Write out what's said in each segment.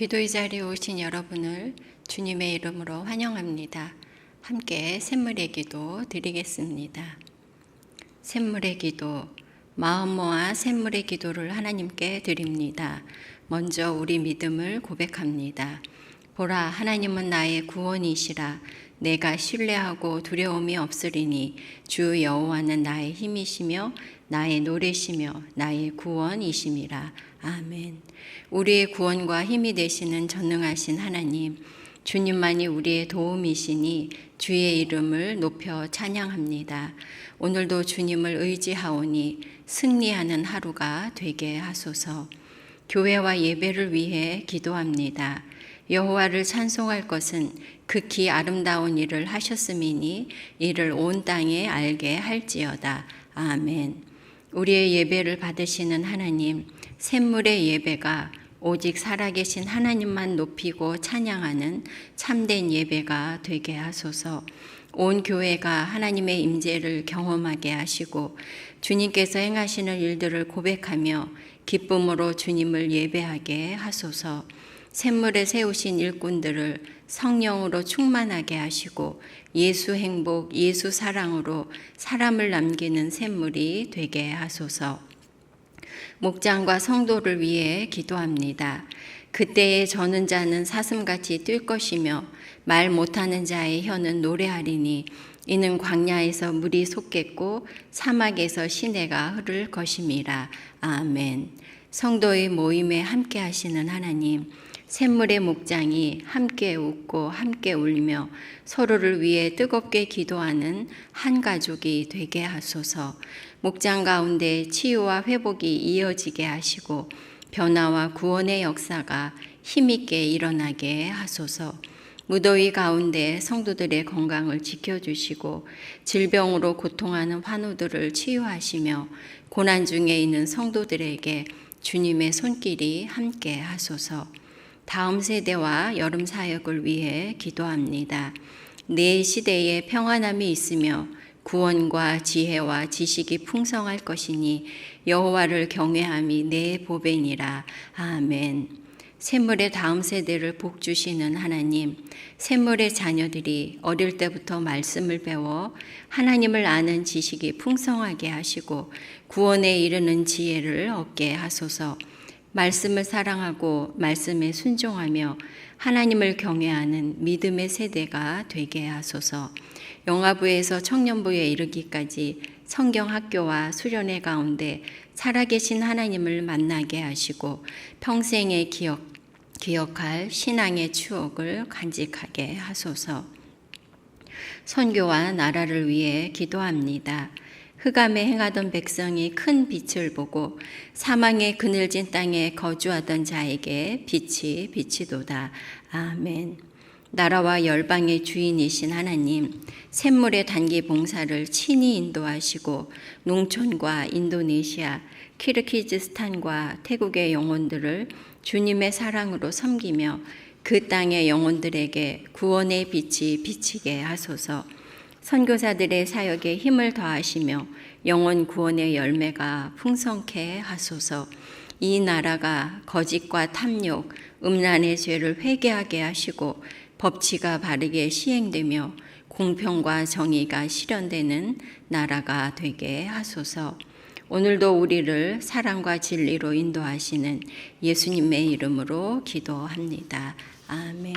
기도의 자리에 오신 여러분을 주님의 이름으로 환영합니다. 함께 샘물의 기도 드리겠습니다. 샘물의 기도, 마음 모아 샘물의 기도를 하나님께 드립니다. 먼저 우리 믿음을 고백합니다. 보라, 하나님은 나의 구원이시라. 내가 신뢰하고 두려움이 없으리니 주 여호와는 나의 힘이시며 나의 노래시며 나의 구원이심이라. 아멘. 우리의 구원과 힘이 되시는 전능하신 하나님, 주님만이 우리의 도움이시니 주의 이름을 높여 찬양합니다. 오늘도 주님을 의지하오니 승리하는 하루가 되게 하소서. 교회와 예배를 위해 기도합니다. 여호와를 찬송할 것은 극히 아름다운 일을 하셨음이니 이를 온 땅에 알게 할지어다. 아멘. 우리의 예배를 받으시는 하나님, 샘물의 예배가 오직 살아계신 하나님만 높이고 찬양하는 참된 예배가 되게 하소서. 온 교회가 하나님의 임재를 경험하게 하시고 주님께서 행하시는 일들을 고백하며 기쁨으로 주님을 예배하게 하소서. 샘물에 세우신 일꾼들을 성령으로 충만하게 하시고 예수 행복, 예수 사랑으로 사람을 남기는 샘물이 되게 하소서. 목장과 성도를 위해 기도합니다. 그때에 저는 자는 사슴같이 뛸 것이며 말 못하는 자의 혀는 노래하리니 이는 광야에서 물이 솟겠고 사막에서 시내가 흐를 것임이라. 아멘. 성도의 모임에 함께 하시는 하나님, 샘물의 목장이 함께 웃고 함께 울며 서로를 위해 뜨겁게 기도하는 한 가족이 되게 하소서. 목장 가운데 치유와 회복이 이어지게 하시고 변화와 구원의 역사가 힘있게 일어나게 하소서. 무더위 가운데 성도들의 건강을 지켜주시고 질병으로 고통하는 환우들을 치유하시며 고난 중에 있는 성도들에게 주님의 손길이 함께 하소서. 다음 세대와 여름 사역을 위해 기도합니다. 내 시대에 평안함이 있으며 구원과 지혜와 지식이 풍성할 것이니 여호와를 경외함이 내 보배니라. 아멘. 샘물의 다음 세대를 복주시는 하나님, 샘물의 자녀들이 어릴 때부터 말씀을 배워 하나님을 아는 지식이 풍성하게 하시고 구원에 이르는 지혜를 얻게 하소서. 말씀을 사랑하고 말씀에 순종하며 하나님을 경외하는 믿음의 세대가 되게 하소서. 영아부에서 청년부에 이르기까지 성경학교와 수련회 가운데 살아계신 하나님을 만나게 하시고 평생에 기억할 신앙의 추억을 간직하게 하소서. 선교와 나라를 위해 기도합니다. 흑암에 행하던 백성이 큰 빛을 보고 사망의 그늘진 땅에 거주하던 자에게 빛이 비치도다. 아멘. 나라와 열방의 주인이신 하나님, 샘물의 단기 봉사를 친히 인도하시고 농촌과 인도네시아, 키르기즈스탄과 태국의 영혼들을 주님의 사랑으로 섬기며 그 땅의 영혼들에게 구원의 빛이 비치게 하소서. 선교사들의 사역에 힘을 더하시며 영혼 구원의 열매가 풍성케 하소서. 이 나라가 거짓과 탐욕, 음란의 죄를 회개하게 하시고 법치가 바르게 시행되며 공평과 정의가 실현되는 나라가 되게 하소서. 오늘도 우리를 사랑과 진리로 인도하시는 예수님의 이름으로 기도합니다. 아멘.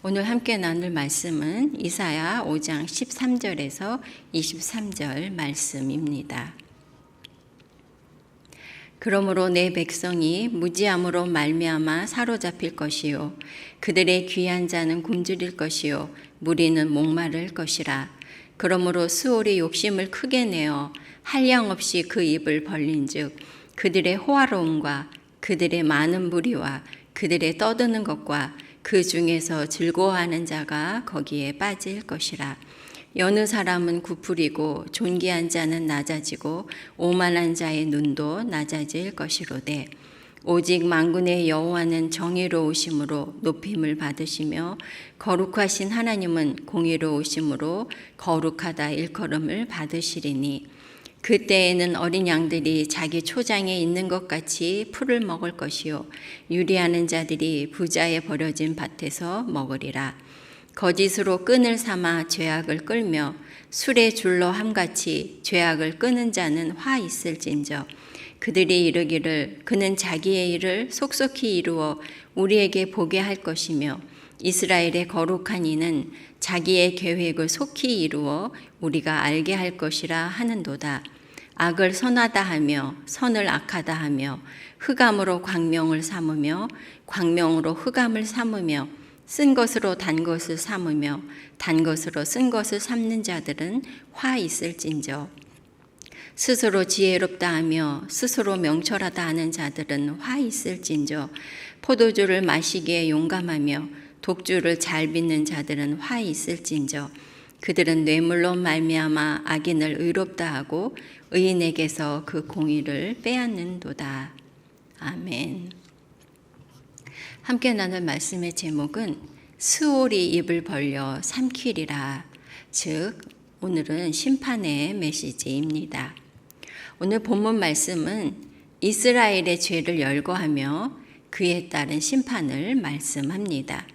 오늘 함께 나눌 말씀은 이사야 5장 13절에서 23절 말씀입니다. 그러므로 내 백성이 무지함으로 말미암아 사로잡힐 것이요 그들의 귀한 자는 굶주릴 것이요 무리는 목마를 것이라. 그러므로 스올이 욕심을 크게 내어 한량없이 그 입을 벌린즉 그들의 호화로움과 그들의 많은 무리와 그들의 떠드는 것과 그 중에서 즐거워하는 자가 거기에 빠질 것이라. 여느 사람은 구풀이고 존귀한 자는 낮아지고 오만한 자의 눈도 낮아질 것이로되 오직 만군의 여호와는 정의로우심으로 높임을 받으시며 거룩하신 하나님은 공의로우심으로 거룩하다 일컬음을 받으시리니 그때에는 어린 양들이 자기 초장에 있는 것 같이 풀을 먹을 것이요 유리하는 자들이 부자의 버려진 밭에서 먹으리라. 거짓으로 끈을 삼아 죄악을 끌며 술의 줄로 함같이 죄악을 끄는 자는 화 있을진저. 그들이 이르기를 그는 자기의 일을 속속히 이루어 우리에게 보게 할 것이며 이스라엘의 거룩한 이는 자기의 계획을 속히 이루어 우리가 알게 할 것이라 하는도다. 악을 선하다 하며 선을 악하다 하며 흑암으로 광명을 삼으며 광명으로 흑암을 삼으며 쓴 것으로 단 것을 삼으며 단 것으로 쓴 것을 삼는 자들은 화 있을진저. 스스로 지혜롭다 하며 스스로 명철하다 하는 자들은 화 있을진저. 포도주를 마시기에 용감하며 독주를 잘 빚는 자들은 화 있을진저. 그들은 뇌물로 말미암아 악인을 의롭다 하고 의인에게서 그 공의를 빼앗는도다. 아멘. 함께 나눌 말씀의 제목은 스올이 입을 벌려 삼키리라. 즉 오늘은 심판의 메시지입니다. 오늘 본문 말씀은 이스라엘의 죄를 열거하며 그에 따른 심판을 말씀합니다.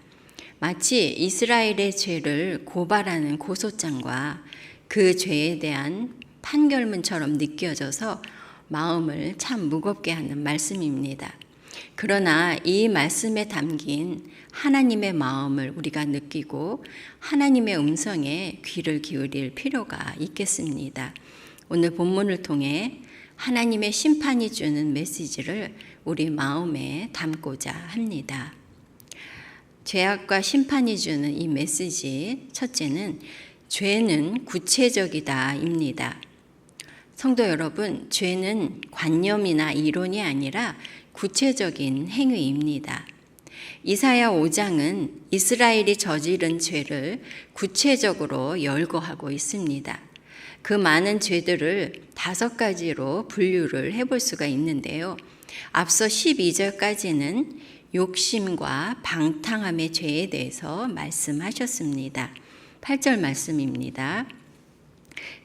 마치 이스라엘의 죄를 고발하는 고소장과 그 죄에 대한 판결문처럼 느껴져서 마음을 참 무겁게 하는 말씀입니다. 그러나 이 말씀에 담긴 하나님의 마음을 우리가 느끼고 하나님의 음성에 귀를 기울일 필요가 있겠습니다. 오늘 본문을 통해 하나님의 심판이 주는 메시지를 우리 마음에 담고자 합니다. 죄악과 심판이 주는 이 메시지, 첫째는 죄는 구체적이다입니다. 성도 여러분, 죄는 관념이나 이론이 아니라 구체적인 행위입니다. 이사야 5장은 이스라엘이 저지른 죄를 구체적으로 열거하고 있습니다. 그 많은 죄들을 5가지로 분류를 해볼 수가 있는데요. 앞서 12절까지는 욕심과 방탕함의 죄에 대해서 말씀하셨습니다. 8절 말씀입니다.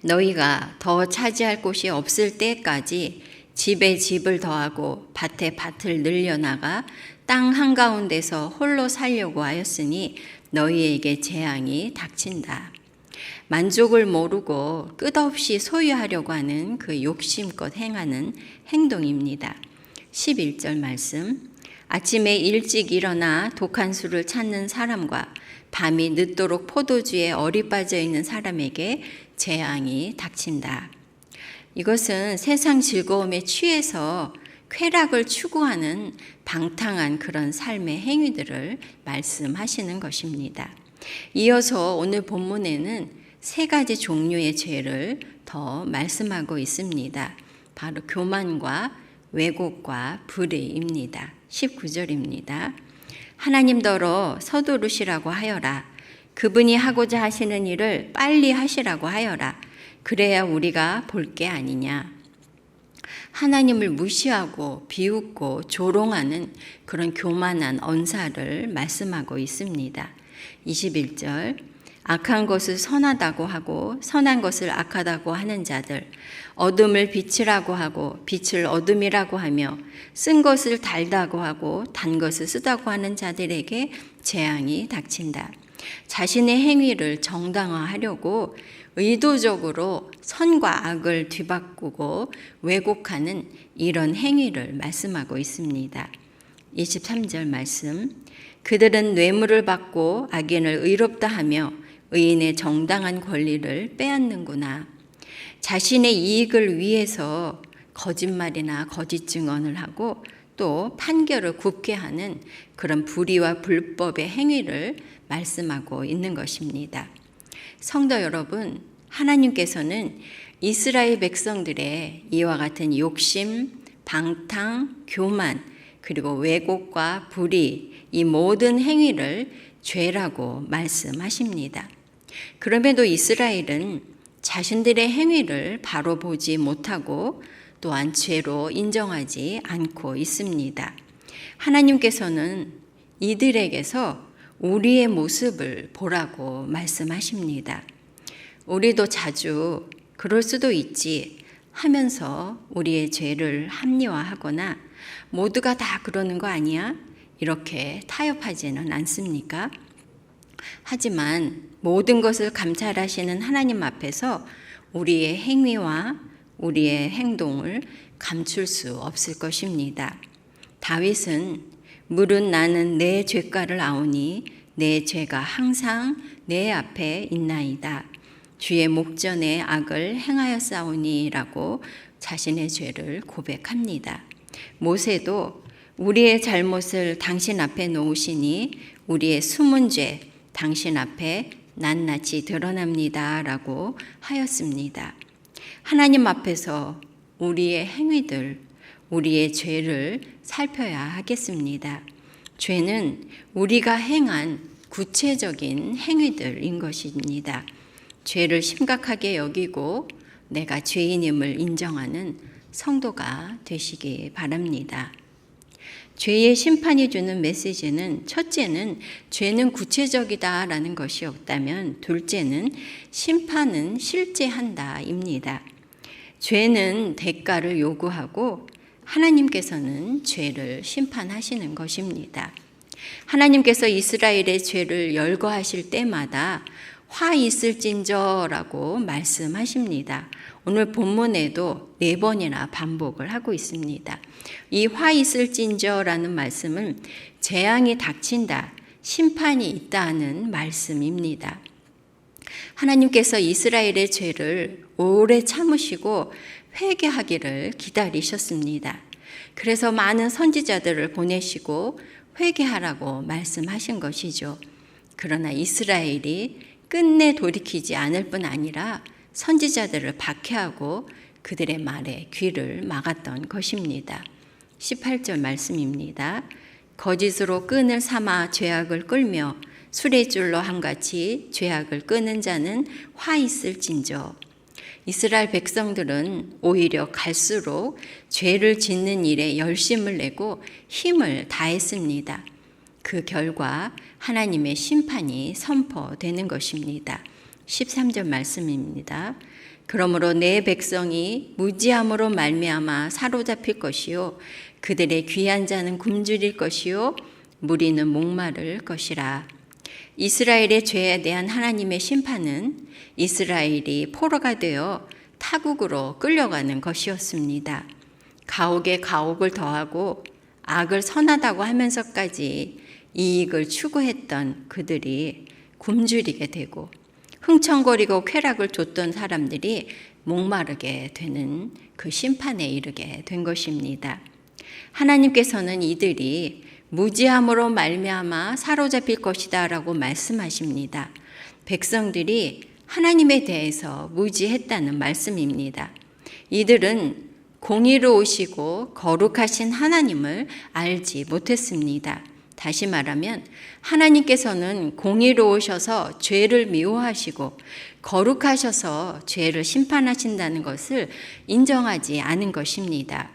너희가 더 차지할 곳이 없을 때까지 집에 집을 더하고 밭에 밭을 늘려나가 땅 한가운데서 홀로 살려고 하였으니 너희에게 재앙이 닥친다. 만족을 모르고 끝없이 소유하려고 하는 그 욕심껏 행하는 행동입니다. 11절 말씀. 아침에 일찍 일어나 독한 술을 찾는 사람과 밤이 늦도록 포도주에 얼이 빠져 있는 사람에게 재앙이 닥친다. 이것은 세상 즐거움에 취해서 쾌락을 추구하는 방탕한 그런 삶의 행위들을 말씀하시는 것입니다. 이어서 오늘 본문에는 3가지 종류의 죄를 더 말씀하고 있습니다. 바로 교만과 왜곡과 불의입니다. 19절입니다. 하나님더러 서두르시라고 하여라. 그분이 하고자 하시는 일을 빨리 하시라고 하여라. 그래야 우리가 볼 게 아니냐. 하나님을 무시하고 비웃고 조롱하는 그런 교만한 언사를 말씀하고 있습니다. 21절. 악한 것을 선하다고 하고 선한 것을 악하다고 하는 자들, 어둠을 빛이라고 하고 빛을 어둠이라고 하며 쓴 것을 달다고 하고 단 것을 쓰다고 하는 자들에게 재앙이 닥친다. 자신의 행위를 정당화하려고 의도적으로 선과 악을 뒤바꾸고 왜곡하는 이런 행위를 말씀하고 있습니다. 23절 말씀. 그들은 뇌물을 받고 악인을 의롭다 하며 의인의 정당한 권리를 빼앗는구나. 자신의 이익을 위해서 거짓말이나 거짓 증언을 하고 또 판결을 굽게 하는 그런 불의와 불법의 행위를 말씀하고 있는 것입니다. 성도 여러분, 하나님께서는 이스라엘 백성들의 이와 같은 욕심, 방탕, 교만, 그리고 왜곡과 불의, 이 모든 행위를 죄라고 말씀하십니다. 그럼에도 이스라엘은 자신들의 행위를 바로 보지 못하고 또한 죄로 인정하지 않고 있습니다. 하나님께서는 이들에게서 우리의 모습을 보라고 말씀하십니다. 우리도 자주 그럴 수도 있지. 하면서 우리의 죄를 합리화하거나 모두가 다 그러는 거 아니야? 이렇게 타협하지는 않습니까? 하지만 모든 것을 감찰하시는 하나님 앞에서 우리의 행위와 우리의 행동을 감출 수 없을 것입니다. 다윗은 물은 나는 내 죄가를 아오니 내 죄가 항상 내 앞에 있나이다. 주의 목전에 악을 행하였사오니라고 자신의 죄를 고백합니다. 모세도 우리의 잘못을 당신 앞에 놓으시니 우리의 숨은 죄 당신 앞에 낱낱이 드러납니다 라고 하였습니다. 하나님 앞에서 우리의 행위들, 우리의 죄를 살펴야 하겠습니다. 죄는 우리가 행한 구체적인 행위들인 것입니다. 죄를 심각하게 여기고 내가 죄인임을 인정하는 성도가 되시기 바랍니다. 죄의 심판이 주는 메시지는 첫째는 죄는 구체적이다라는 것이었다면 둘째는 심판은 실제한다입니다. 죄는 대가를 요구하고 하나님께서는 죄를 심판하시는 것입니다. 하나님께서 이스라엘의 죄를 열거하실 때마다 화 있을진저라고 말씀하십니다. 오늘 본문에도 4번이나 반복을 하고 있습니다. 이 화 있을진저라는 말씀은 재앙이 닥친다, 심판이 있다는 말씀입니다. 하나님께서 이스라엘의 죄를 오래 참으시고 회개하기를 기다리셨습니다. 그래서 많은 선지자들을 보내시고 회개하라고 말씀하신 것이죠. 그러나 이스라엘이 끝내 돌이키지 않을 뿐 아니라 선지자들을 박해하고 그들의 말에 귀를 막았던 것입니다. 18절 말씀입니다. 거짓으로 끈을 삼아 죄악을 끌며 수레줄로 한같이 죄악을 끄는 자는 화 있을진저. 이스라엘 백성들은 오히려 갈수록 죄를 짓는 일에 열심을 내고 힘을 다했습니다. 그 결과 하나님의 심판이 선포되는 것입니다. 13절 말씀입니다. 그러므로 내 백성이 무지함으로 말미암아 사로잡힐 것이요 그들의 귀한 자는 굶주릴 것이요 무리는 목마를 것이라. 이스라엘의 죄에 대한 하나님의 심판은 이스라엘이 포로가 되어 타국으로 끌려가는 것이었습니다. 가옥에 가옥을 더하고 악을 선하다고 하면서까지 이익을 추구했던 그들이 굶주리게 되고 흥청거리고 쾌락을 줬던 사람들이 목마르게 되는 그 심판에 이르게 된 것입니다. 하나님께서는 이들이 무지함으로 말미암아 사로잡힐 것이다 라고 말씀하십니다. 백성들이 하나님에 대해서 무지했다는 말씀입니다. 이들은 공의로우시고 거룩하신 하나님을 알지 못했습니다. 다시 말하면 하나님께서는 공의로우셔서 죄를 미워하시고 거룩하셔서 죄를 심판하신다는 것을 인정하지 않은 것입니다.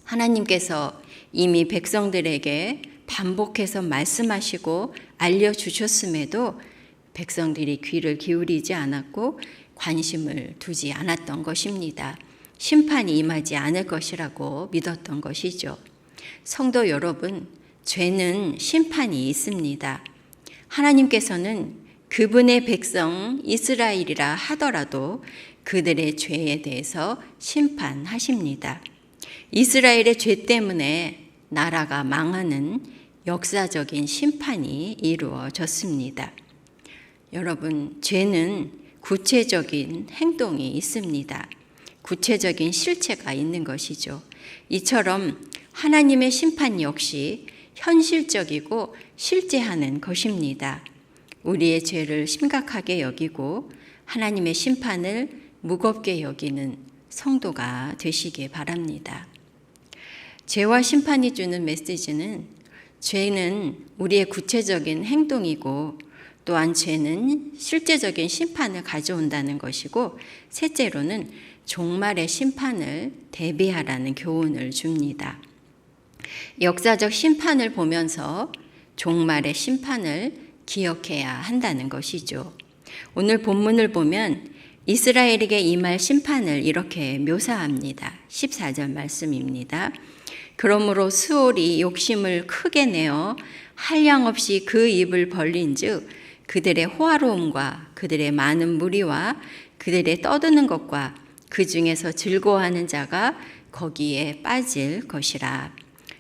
하나님께서 이미 백성들에게 반복해서 말씀하시고 알려주셨음에도 백성들이 귀를 기울이지 않았고 관심을 두지 않았던 것입니다. 심판이 임하지 않을 것이라고 믿었던 것이죠. 성도 여러분, 죄는 심판이 있습니다. 하나님께서는 그분의 백성 이스라엘이라 하더라도 그들의 죄에 대해서 심판하십니다. 이스라엘의 죄 때문에 나라가 망하는 역사적인 심판이 이루어졌습니다. 여러분, 죄는 구체적인 행동이 있습니다. 구체적인 실체가 있는 것이죠. 이처럼 하나님의 심판 역시 현실적이고 실제하는 것입니다. 우리의 죄를 심각하게 여기고 하나님의 심판을 무겁게 여기는 성도가 되시기 바랍니다. 죄와 심판이 주는 메시지는 죄는 우리의 구체적인 행동이고 또한 죄는 실제적인 심판을 가져온다는 것이고 셋째로는 종말의 심판을 대비하라는 교훈을 줍니다. 역사적 심판을 보면서 종말의 심판을 기억해야 한다는 것이죠. 오늘 본문을 보면 이스라엘에게 임할 심판을 이렇게 묘사합니다. 14절 말씀입니다. 그러므로 스올이 욕심을 크게 내어 한량없이 그 입을 벌린즉 그들의 호화로움과 그들의 많은 무리와 그들의 떠드는 것과 그 중에서 즐거워하는 자가 거기에 빠질 것이라.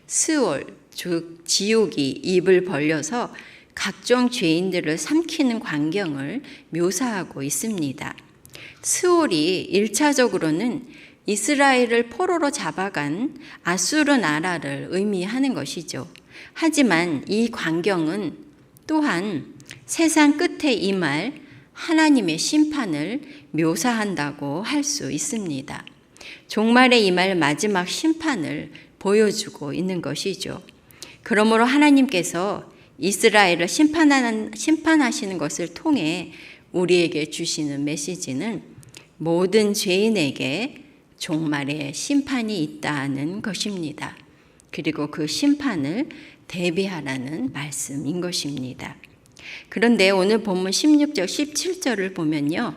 스올 즉 지옥이 입을 벌려서 각종 죄인들을 삼키는 광경을 묘사하고 있습니다. 스올이 1차적으로는 이스라엘을 포로로 잡아간 아수르 나라를 의미하는 것이죠. 하지만 이 광경은 또한 세상 끝에 임할 하나님의 심판을 묘사한다고 할 수 있습니다. 종말에 임할 마지막 심판을 보여주고 있는 것이죠. 그러므로 하나님께서 이스라엘을 심판하시는 것을 통해 우리에게 주시는 메시지는 모든 죄인에게 종말의 심판이 있다는 것입니다. 그리고 그 심판을 대비하라는 말씀인 것입니다. 그런데 오늘 본문 16절, 17절을 보면요.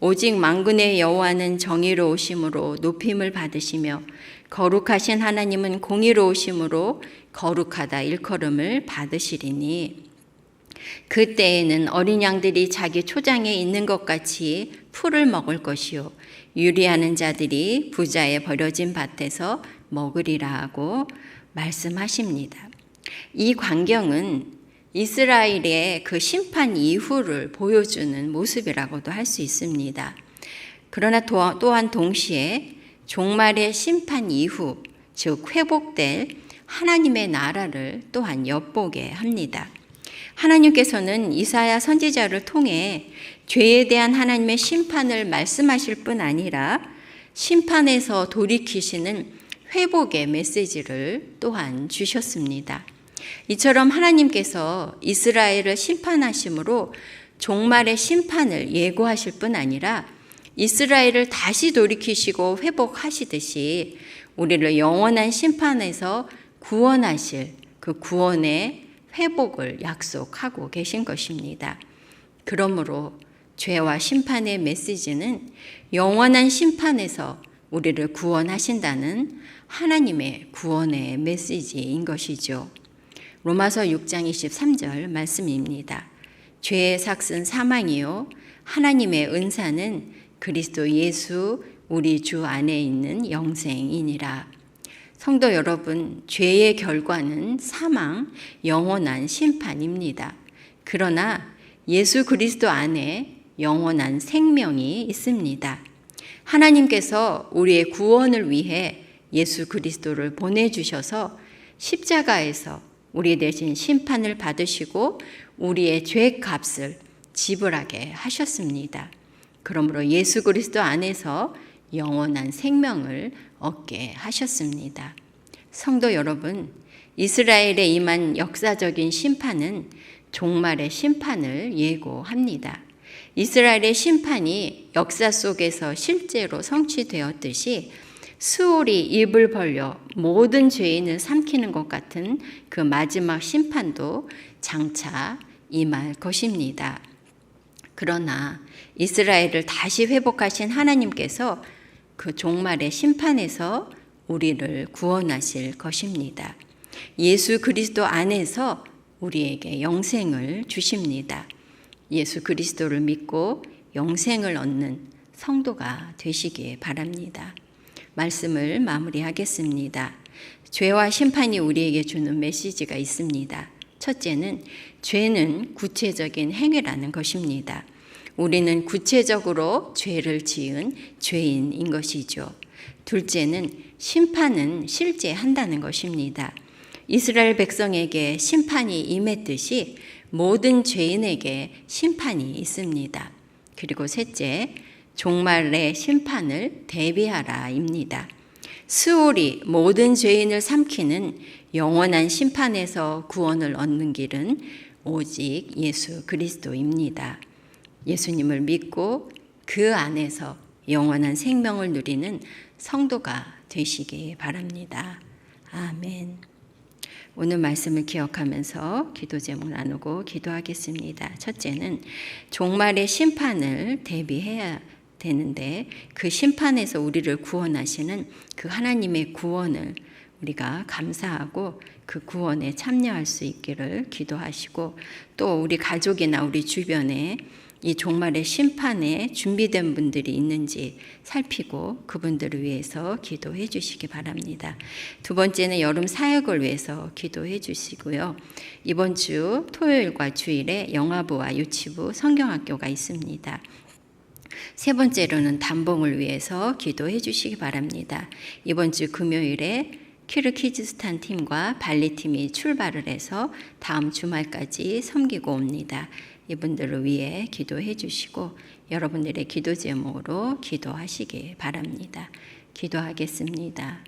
오직 만군의 여호와는 정의로우심으로 높임을 받으시며 거룩하신 하나님은 공의로우심으로 거룩하다 일컬음을 받으시리니 그때에는 어린 양들이 자기 초장에 있는 것 같이 풀을 먹을 것이요 유리하는 자들이 부자의 버려진 밭에서 먹으리라 하고 말씀하십니다. 이 광경은 이스라엘의 그 심판 이후를 보여주는 모습이라고도 할 수 있습니다. 그러나 또한 동시에 종말의 심판 이후, 즉 회복될 하나님의 나라를 또한 엿보게 합니다. 하나님께서는 이사야 선지자를 통해 죄에 대한 하나님의 심판을 말씀하실 뿐 아니라 심판에서 돌이키시는 회복의 메시지를 또한 주셨습니다. 이처럼 하나님께서 이스라엘을 심판하심으로 종말의 심판을 예고하실 뿐 아니라 이스라엘을 다시 돌이키시고 회복하시듯이 우리를 영원한 심판에서 구원하실 그 구원의 회복을 약속하고 계신 것입니다. 그러므로 죄와 심판의 메시지는 영원한 심판에서 우리를 구원하신다는 하나님의 구원의 메시지인 것이죠. 로마서 6장 23절 말씀입니다. 죄의 삭은 사망이요 하나님의 은사는 그리스도 예수 우리 주 안에 있는 영생이니라. 성도 여러분, 죄의 결과는 사망, 영원한 심판입니다. 그러나 예수 그리스도 안에 영원한 생명이 있습니다. 하나님께서 우리의 구원을 위해 예수 그리스도를 보내주셔서 십자가에서 우리 대신 심판을 받으시고 우리의 죄값을 지불하게 하셨습니다. 그러므로 예수 그리스도 안에서 영원한 생명을 얻게 하셨습니다. 성도 여러분, 이스라엘에 임한 역사적인 심판은 종말의 심판을 예고합니다. 이스라엘의 심판이 역사 속에서 실제로 성취되었듯이 스올이 입을 벌려 모든 죄인을 삼키는 것 같은 그 마지막 심판도 장차 임할 것입니다. 그러나 이스라엘을 다시 회복하신 하나님께서 그 종말의 심판에서 우리를 구원하실 것입니다. 예수 그리스도 안에서 우리에게 영생을 주십니다. 예수 그리스도를 믿고 영생을 얻는 성도가 되시기 바랍니다. 말씀을 마무리하겠습니다. 죄와 심판이 우리에게 주는 메시지가 있습니다. 첫째는 죄는 구체적인 행위라는 것입니다. 우리는 구체적으로 죄를 지은 죄인인 것이죠. 둘째는 심판은 실제 한다는 것입니다. 이스라엘 백성에게 심판이 임했듯이 모든 죄인에게 심판이 있습니다. 그리고 셋째, 종말의 심판을 대비하라입니다. 스올이 모든 죄인을 삼키는 영원한 심판에서 구원을 얻는 길은 오직 예수 그리스도입니다. 예수님을 믿고 그 안에서 영원한 생명을 누리는 성도가 되시기 바랍니다. 아멘. 오늘 말씀을 기억하면서 기도 제목 나누고 기도하겠습니다. 첫째는 종말의 심판을 대비해야 되는데 그 심판에서 우리를 구원하시는 그 하나님의 구원을 우리가 감사하고 그 구원에 참여할 수 있기를 기도하시고, 또 우리 가족이나 우리 주변에 이 종말의 심판에 준비된 분들이 있는지 살피고 그분들을 위해서 기도해 주시기 바랍니다. 두 번째는 여름 사역을 위해서 기도해 주시고요. 이번 주 토요일과 주일에 영아부와 유치부 성경학교가 있습니다. 세 번째로는 단봉을 위해서 기도해 주시기 바랍니다. 이번 주 금요일에 키르기즈스탄 팀과 발리 팀이 출발을 해서 다음 주말까지 섬기고 옵니다. 이분들을 위해 기도해 주시고 여러분들의 기도 제목으로 기도하시기 바랍니다. 기도하겠습니다.